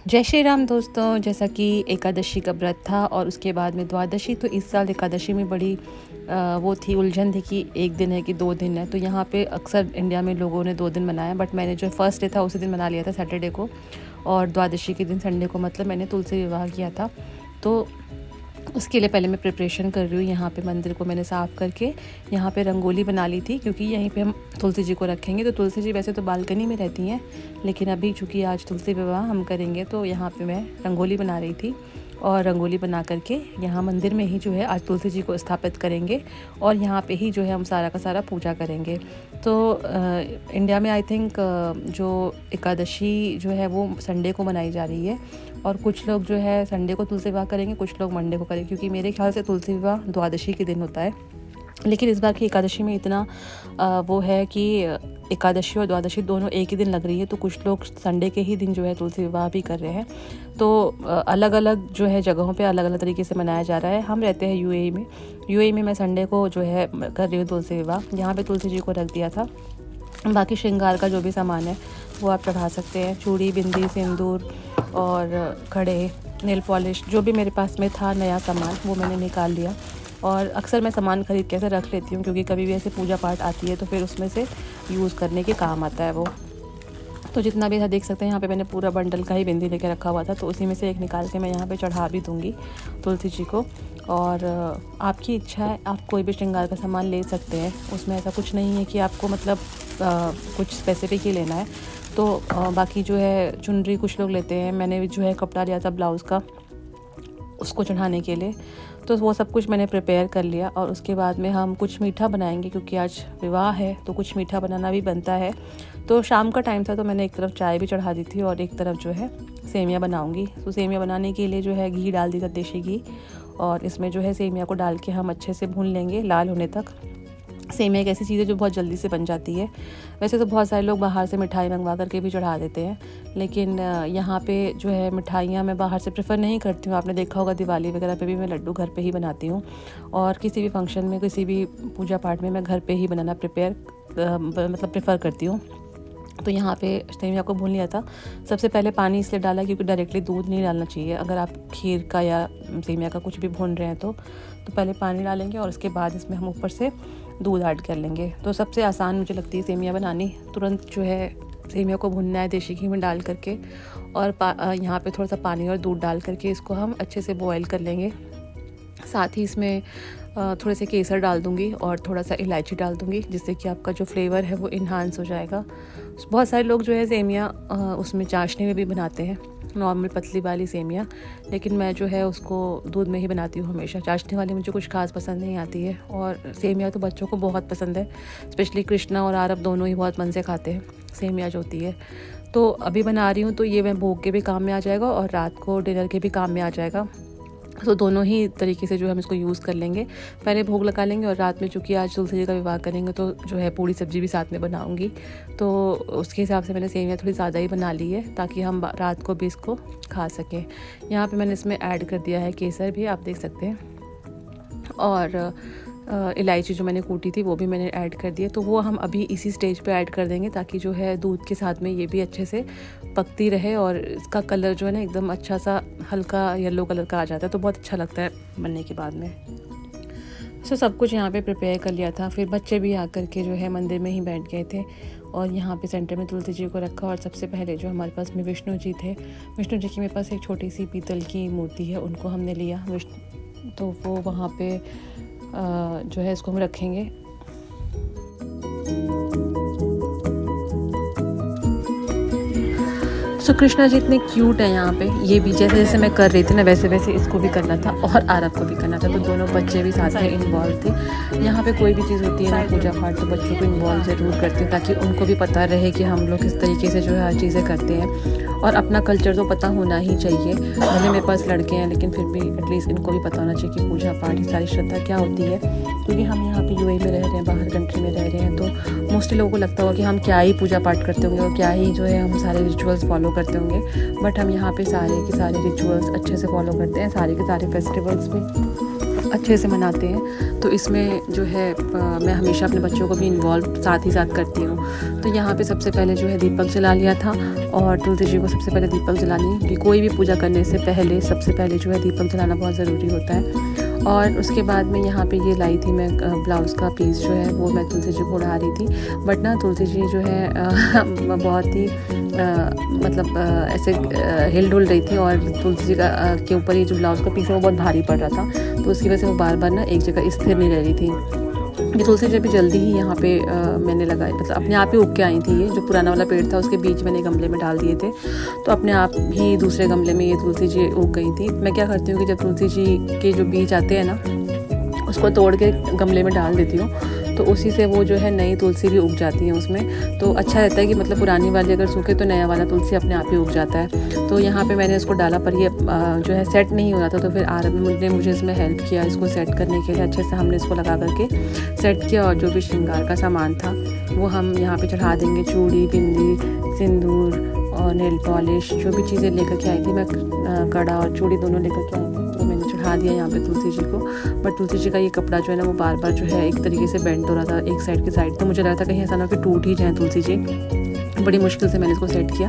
जय श्री राम दोस्तों। जैसा कि एकादशी का व्रत था और उसके बाद में द्वादशी, तो इस साल एकादशी में बड़ी वो थी, उलझन थी कि एक दिन है कि 2 दिन है। तो यहाँ पे अक्सर इंडिया में लोगों ने 2 दिन मनाया, बट मैंने जो फर्स्ट डे था उसी दिन मना लिया था, सैटरडे को। और द्वादशी के दिन संडे को मतलब मैंने तुलसी विवाह किया था। तो उसके लिए पहले मैं प्रिपरेशन कर रही हूँ। यहाँ पे मंदिर को मैंने साफ़ करके यहाँ पे रंगोली बना ली थी, क्योंकि यहीं पे हम तुलसी जी को रखेंगे। तो तुलसी जी वैसे तो बालकनी में रहती हैं, लेकिन अभी चूँकि आज तुलसी विवाह हम करेंगे तो यहाँ पे मैं रंगोली बना रही थी। और रंगोली बना करके यहाँ मंदिर में ही जो है आज तुलसी जी को स्थापित करेंगे और यहाँ पे ही जो है हम सारा का सारा पूजा करेंगे। तो इंडिया में आई थिंक जो एकादशी जो है वो संडे को मनाई जा रही है, और कुछ लोग जो है संडे को तुलसी विवाह करेंगे, कुछ लोग मंडे को करेंगे, क्योंकि मेरे ख्याल से तुलसी विवाह द्वादशी के दिन होता है। लेकिन इस बार की एकादशी में इतना वो है कि एकादशी और द्वादशी दोनों एक ही दिन लग रही है, तो कुछ लोग संडे के ही दिन जो है तुलसी विवाह भी कर रहे हैं। तो अलग अलग जो है जगहों पे अलग अलग तरीके से मनाया जा रहा है। हम रहते हैं यूएई में। यूएई में मैं संडे को जो है कर रही हूँ तुलसी विवाह। यहाँ पे तुलसी जी को रख दिया था। बाकी श्रृंगार का जो भी सामान है वो आप चढ़ा सकते हैं, चूड़ी, बिंदी, सिंदूर और कड़े, नेल पॉलिश, जो भी मेरे पास में था नया सामान वो मैंने निकाल लिया। और अक्सर मैं सामान खरीद के ऐसे रख लेती हूँ, क्योंकि कभी भी ऐसे पूजा पाठ आती है तो फिर उसमें से यूज़ करने के काम आता है वो। तो जितना भी था देख सकते हैं, यहाँ पे मैंने पूरा बंडल का ही बिंदी लेके रखा हुआ था, तो उसी में से एक निकाल के मैं यहाँ पे चढ़ा भी दूँगी तुलसी जी को। और आपकी इच्छा है, आप कोई भी श्रृंगार का सामान ले सकते हैं, उसमें ऐसा कुछ नहीं है कि आपको मतलब कुछ स्पेसिफिक ही लेना है। तो बाकी जो है चुनरी कुछ लोग लेते हैं, मैंने जो है कपड़ा लिया था ब्लाउज़ का उसको चढ़ाने के लिए। तो वो सब कुछ मैंने प्रिपेयर कर लिया, और उसके बाद में हम कुछ मीठा बनाएंगे, क्योंकि आज विवाह है तो कुछ मीठा बनाना भी बनता है। तो शाम का टाइम था, तो मैंने एक तरफ चाय भी चढ़ा दी थी और एक तरफ जो है सेमियाँ बनाऊंगी। तो सेमियाँ बनाने के लिए जो है घी डाल दी था, देसी घी, और इसमें जो है सेमियाँ को डाल के हम अच्छे से भून लेंगे लाल होने तक। सेमिया एक ऐसी चीज़ है जो बहुत जल्दी से बन जाती है। वैसे तो बहुत सारे लोग बाहर से मिठाई मंगवा करके भी चढ़ा देते हैं, लेकिन यहाँ पे जो है मिठाइयाँ मैं बाहर से प्रेफर नहीं करती हूँ। आपने देखा होगा दिवाली वगैरह पे भी मैं लड्डू घर पे ही बनाती हूँ, और किसी भी फंक्शन में, किसी भी पूजा पाठ में मैं घर पे ही बनाना प्रेफर करती हूँ। तो यहाँ पे सेमिया को भून लिया था। सबसे पहले पानी इसलिए डाला क्योंकि डायरेक्टली दूध नहीं डालना चाहिए। अगर आप खीर का या सेमिया का कुछ भी भून रहे हैं तो पहले पानी डालेंगे और उसके बाद इसमें हम ऊपर से दूध ऐड कर लेंगे। तो सबसे आसान मुझे लगती है सेमिया बनानी। तुरंत जो है सेमिया को भूनना है देसी घी में डाल करके, और यहाँ पे थोड़ा सा पानी और दूध डाल करके इसको हम अच्छे से बॉयल कर लेंगे। साथ ही इसमें थोड़े से केसर डाल दूँगी और थोड़ा सा इलायची डाल दूँगी, जिससे कि आपका जो फ्लेवर है वो इन्हांस हो जाएगा। बहुत सारे लोग जो है सेमिया उसमें चाशनी में भी बनाते हैं, नॉर्मल पतली वाली सेमिया, लेकिन मैं जो है उसको दूध में ही बनाती हूँ हमेशा। चाशनी वाली मुझे कुछ खास पसंद नहीं आती है, और सेमिया तो बच्चों को बहुत पसंद है, स्पेशली कृष्णा और आरव दोनों ही बहुत मन से खाते हैं सेमिया जो होती है। तो अभी बना रही हूँ, तो ये मैं भोग के भी काम में आ जाएगा और रात को डिनर के भी काम में आ जाएगा। तो दोनों ही तरीके से जो है हम इसको यूज़ कर लेंगे। पहले भोग लगा लेंगे, और रात में चूँकि आज तुलसी जी का विवाह करेंगे तो जो है पूड़ी सब्जी भी साथ में बनाऊंगी। तो उसके हिसाब से मैंने सेवियाँ थोड़ी ज़्यादा ही बना ली है, ताकि हम रात को भी इसको खा सकें। यहाँ पे मैंने इसमें ऐड कर दिया है केसर भी, आप देख सकते हैं, और इलायची जो मैंने कूटी थी वो भी मैंने ऐड कर दिया। तो वो हम अभी इसी स्टेज पे ऐड कर देंगे, ताकि जो है दूध के साथ में ये भी अच्छे से पकती रहे, और इसका कलर जो है ना एकदम अच्छा सा हल्का येलो कलर का आ जाता है, तो बहुत अच्छा लगता है बनने के बाद में। सब कुछ यहाँ पे प्रिपेयर कर लिया था। फिर बच्चे भी आकर के जो है मंदिर में ही बैठ गए थे, और यहाँ पे सेंटर में तुलसी जी को रखा। और सबसे पहले जो हमारे पास में विष्णु जी थे, विष्णु जी की मेरे पास एक छोटी सी पीतल की मूर्ति है, उनको हमने लिया। तो वो वहाँ पे जो है इसको हम रखेंगे। तो कृष्णा जी इतने क्यूट है यहाँ पे। ये भी जैसे जैसे मैं कर रही थी ना, वैसे वैसे इसको भी करना था और आरव को भी करना था, तो दोनों बच्चे भी साथ में इन्वॉल्व थे। यहाँ पे कोई भी चीज़ होती है ना पूजा पाठ, तो बच्चों को इन्वॉल्व ज़रूर करते हैं, ताकि उनको भी पता रहे कि हम लोग किस तरीके से जो है हर चीज़ें करते हैं। और अपना कल्चर तो पता होना ही चाहिए। भले मेरे पास लड़के हैं, लेकिन फिर भी एटलीस्ट इनको भी पता होना चाहिए कि पूजा पाठ, सारी श्रद्धा क्या होती है। क्योंकि हम यहाँ पे यूएई में रह रहे हैं, बाहर कंट्री में रह रहे हैं, तो मोस्टली लोगों को लगता होगा कि हम क्या ही पूजा पाठ करते होंगे और क्या ही जो है हम सारे रिचुअल्स फॉलो करते होंगे। बट हम यहाँ पे सारे के सारे रिचुअल्स अच्छे से फॉलो करते हैं, सारे के सारे फेस्टिवल्स भी अच्छे से मनाते हैं। तो इसमें जो है मैं हमेशा अपने बच्चों को भी इन्वॉल्व साथ ही साथ करती हूँ। तो यहाँ पे सबसे पहले जो है दीपक जला लिया था और तुलसी जी को सबसे पहले दीपक जलानी, कि कोई भी पूजा करने से पहले सबसे पहले जो है दीपक जलाना बहुत ज़रूरी होता है। और उसके बाद में यहाँ पे ये लाई थी मैं ब्लाउज़ का पीस जो है वो मैं तुलसी जी को उड़ा रही थी। बट ना तुलसी जी जो है बहुत ही मतलब ऐसे हिल डुल रही थी और तुलसी जी के ऊपर ये जो ब्लाउज़ का पीस है वो बहुत भारी पड़ रहा था, तो उसकी वजह से वो बार बार ना एक जगह स्थिर नहीं रह रही थी। ये तुलसी जब भी जल्दी ही यहाँ पे मैंने लगाई, मतलब अपने आप ही उग के आई थी। ये जो पुराना वाला पेड़ था उसके बीच मैंने गमले में डाल दिए थे, तो अपने आप ही दूसरे गमले में ये तुलसी जी उग गई थी। मैं क्या करती हूँ कि जब तुलसी जी के जो बीज आते हैं ना उसको तोड़ के गमले में डाल देती हूँ, तो उसी से वो जो है नई तुलसी भी उग जाती है उसमें। तो अच्छा रहता है कि मतलब पुरानी वाली अगर सूखे तो नया वाला तुलसी अपने आप ही उग जाता है। तो यहाँ पे मैंने इसको डाला पर ये जो है सेट नहीं हो रहा था, तो फिर आरब ने मुझे इसमें हेल्प किया इसको सेट करने के लिए। अच्छे से हमने इसको लगा करके सेट किया और जो भी श्रृंगार का सामान था वो हम यहाँ पे चढ़ा देंगे। चूड़ी, बिंदी, सिंदूर और नेल पॉलिश जो भी चीज़ें लेकर के आई थी मैं, कड़ा और चूड़ी दोनों लेकर के आई थी, तो मैंने चढ़ा दिया यहाँ पे तुलसी जी को। बट तुलसी जी का ये कपड़ा जो है ना वो बार बार जो है एक तरीके से बेंड हो रहा था एक साइड की साइड, तो मुझे लगा था कहीं ऐसा ना कि टूट ही जाए तुलसी जी। बड़ी मुश्किल से मैंने इसको सेट किया,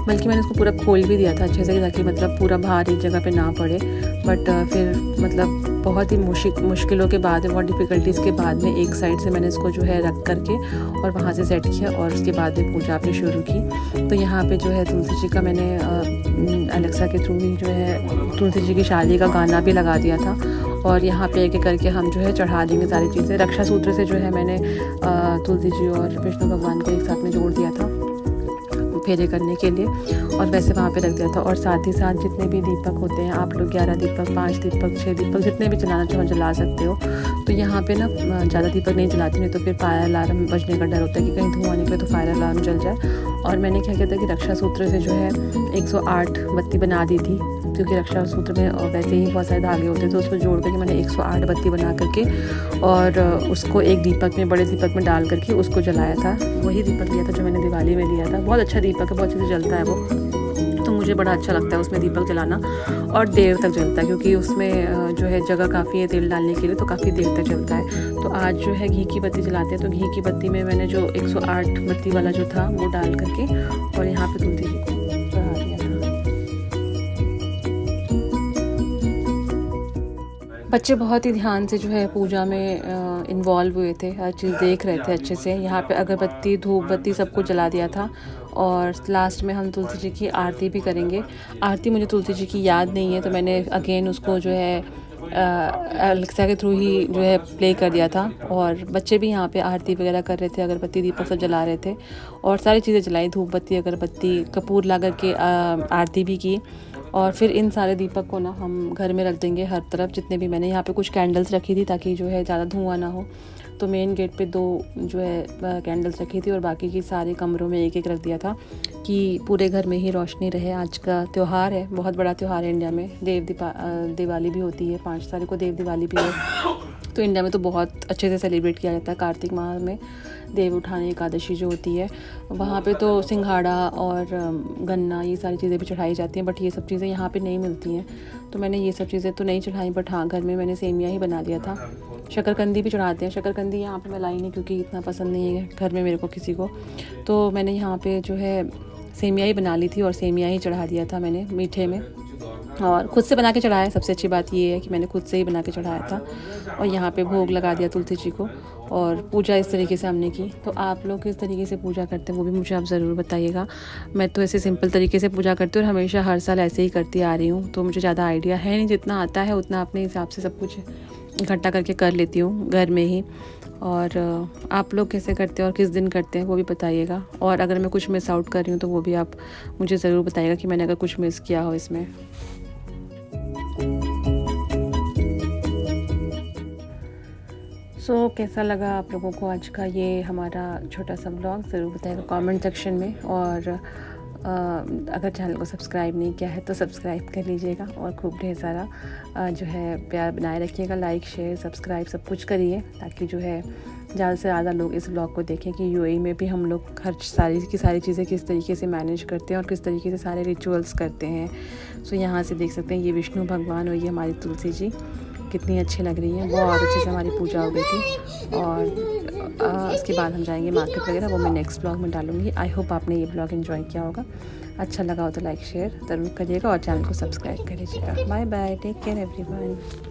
बल्कि मैंने इसको पूरा खोल भी दिया था अच्छे से ताकि मतलब पूरा भार एक जगह पे ना पड़े। बट फिर मतलब बहुत ही मुश्किलों के बाद, बहुत डिफ़िकल्टीज़ के बाद में एक साइड से मैंने इसको जो है रख करके और वहाँ से सेट किया और उसके बाद में पूजा आपने शुरू की। तो यहाँ पे जो है तुलसी जी का मैंने अलेक्सा के थ्रू ही जो है तुलसी जी की शादी का गाना भी लगा दिया था। और यहाँ पे एक एक करके हम जो है चढ़ा देंगे सारी चीज़ें। रक्षा सूत्र से जो है मैंने तुलसी जी और विष्णु भगवान को एक साथ में जोड़ दिया था फेरे करने के लिए, और वैसे वहाँ पे रख दिया था। और साथ ही साथ जितने भी दीपक होते हैं आप लोग 11 दीपक, 5 दीपक, 6 दीपक जितने भी जलाना चाहो जला सकते हो। तो यहाँ पे ना ज़्यादा दीपक नहीं जलाती, नहीं तो फिर फायर अलार्म बजने का डर होता है कि कहीं धुआं निकले तो फायर अलार्म जल जाए। और मैंने क्या किया था कि रक्षा सूत्र से जो है 108 बत्ती बना दी थी, क्योंकि रक्षा सूत्र में वैसे ही बहुत सारे धागे होते हैं, तो उसको जोड़ करके मैंने 108 बत्ती बना करके और उसको एक दीपक में, बड़े दीपक में डाल करके उसको जलाया था। वही दीपक लिया था जो मैंने दिवाली में लिया था। बहुत अच्छा दीपक है, बहुत अच्छे से जलता है वो, तो मुझे बड़ा अच्छा लगता है उसमें दीपक जलाना और देर तक जलता है, क्योंकि उसमें जो है जगह काफ़ी है तेल डालने के लिए, तो काफ़ी देर तक जलता है। तो आज जो है घी की बत्ती जलाते हैं, तो घी की बत्ती में मैंने जो 108 बत्ती वाला जो था वो डाल करके और यहाँ पे तुलसी जी को चढ़ा दिया था। बच्चे बहुत ही ध्यान से जो है पूजा में इन्वॉल्व हुए थे, हर चीज़ देख रहे थे अच्छे से। यहाँ पे अगरबत्ती, धूप बत्ती सब कुछ जला दिया था और लास्ट में हम तुलसी जी की आरती भी करेंगे। आरती मुझे तुलसी जी की याद नहीं है, तो मैंने अगेन उसको जो है अलेक्सा के थ्रू ही जो है प्ले कर दिया था। और बच्चे भी यहाँ पे आरती वगैरह कर रहे थे, अगरबत्ती दीपक सब जला रहे थे और सारी चीज़ें जलाई, धूप बत्ती, अगरबत्ती, कपूर ला करके आरती भी की। और फिर इन सारे दीपक को ना हम घर में रख देंगे हर तरफ, जितने भी मैंने यहाँ पे कुछ कैंडल्स रखी थी ताकि जो है ज़्यादा धुआं ना हो। तो मेन गेट पे 2 जो है कैंडल्स रखी थी और बाकी की सारे कमरों में एक एक रख दिया था कि पूरे घर में ही रोशनी रहे। आज का त्यौहार है, बहुत बड़ा त्यौहार है इंडिया में, दिवाली भी होती है, 5 तारीख को देव दिवाली भी है। तो इंडिया में तो बहुत अच्छे से सेलिब्रेट किया जाता है। कार्तिक माह में देव उठानी एकादशी जो होती है, वहाँ पे तो सिंघाड़ा और गन्ना ये सारी चीज़ें भी चढ़ाई जाती हैं, बट ये सब चीज़ें यहाँ पे नहीं मिलती हैं, तो मैंने ये सब चीज़ें तो नहीं चढ़ाई। बट हाँ, घर में मैंने सेमिया ही बना लिया था। शकरकंदी भी चढ़ाते हैं, शकरकंदी यहाँ पे मैं लाई नहीं क्योंकि इतना पसंद नहीं है घर में मेरे को किसी को, तो मैंने यहाँ पे जो है सेमिया ही बना ली थी और सेमिया ही चढ़ा दिया था मैंने मीठे में, और ख़ुद से बना के चढ़ाया। सबसे अच्छी बात ये है कि मैंने खुद से ही बना के चढ़ाया था और यहाँ पे भोग लगा दिया तुलसी जी को। और पूजा इस तरीके से हमने की। तो आप लोग किस तरीके से पूजा करते हैं वो भी मुझे आप ज़रूर बताइएगा। मैं तो ऐसे सिंपल तरीके से पूजा करती हूँ और हमेशा हर साल ऐसे ही करती आ रही हूँ, तो मुझे ज़्यादा आइडिया है नहीं, जितना आता है उतना अपने हिसाब से सब कुछ इकट्ठा करके कर लेती हूँ घर में ही। और आप लोग कैसे करते हैं और किस दिन करते हैं वो भी बताइएगा, और अगर मैं कुछ मिस आउट कर रही हूँ तो वो भी आप मुझे ज़रूर बताइएगा कि मैंने अगर कुछ मिस किया हो इसमें। कैसा लगा आप लोगों को आज का ये हमारा छोटा सा ब्लॉग, ज़रूर बताइएगा कमेंट सेक्शन में। और अगर चैनल को सब्सक्राइब नहीं किया है तो सब्सक्राइब कर लीजिएगा और खूब ढेर सारा जो है प्यार बनाए रखिएगा। लाइक, शेयर, सब्सक्राइब सब कुछ करिए ताकि जो है ज़्यादा से ज़्यादा लोग इस ब्लॉग को देखें कि यूएई में भी हम लोग हर सारी की सारी चीज़ें किस तरीके से मैनेज करते हैं और किस तरीके से सारे रिचुअल्स करते हैं। यहाँ से देख सकते हैं ये विष्णु भगवान और ये हमारी तुलसी जी। कितनी अच्छी लग रही हैं। बहुत अच्छे से हमारी पूजा हो गई थी और उसके बाद हम जाएंगे मार्केट वगैरह, वो मैं नेक्स्ट ब्लॉग में डालूँगी। आई होप आपने ये ब्लॉग एंजॉय किया होगा। अच्छा लगा हो तो लाइक शेयर ज़रूर करिएगा और चैनल को सब्सक्राइब करिएगा। Bye bye, take care everyone.